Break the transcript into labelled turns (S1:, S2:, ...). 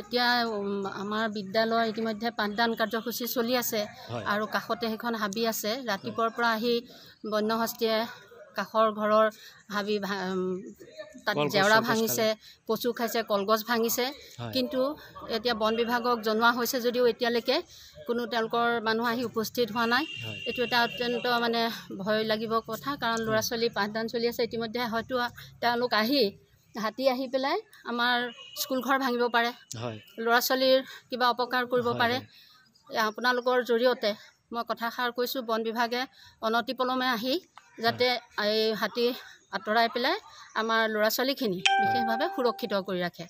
S1: এতিয়া আমাৰ বিদ্যালয় ইতিমধ্যে পাঠদান কাৰ্যসূচী চলি আছে আৰু কাষতে সেইখন হাবি আছে। ৰাতিপুৱাৰ পৰা আহি বন্যহস্তীয়ে কাষৰ ঘৰৰ হাবি তাত জেওৰা ভাঙিছে, কচু খাইছে, কলগছ ভাঙিছে। কিন্তু এতিয়া বন বিভাগক জনোৱা হৈছে যদিও এতিয়ালৈকে কোনো তেওঁলোকৰ মানুহ আহি উপস্থিত হোৱা নাই। এইটো এটা অত্যন্ত মানে ভয় লাগিব কথা, কাৰণ ল'ৰা ছোৱালী পাঠদান চলি আছে। ইতিমধ্যে হয়তো তেওঁলোক হাতী আহি পেলাই আমাৰ স্কুল ঘৰ ভাঙিব পাৰে, ল'ৰা ছোৱালীৰ কিবা অপকাৰ কৰিব পাৰে। আপোনালোকৰ জৰিয়তে মই কথাষাৰ কৈছোঁ, বন বিভাগে অনতিপলমে আহি যাতে এই হাতী আঁতৰাই পেলাই আমাৰ ল'ৰা ছোৱালীখিনি বিশেষভাৱে সুৰক্ষিত কৰি ৰাখে।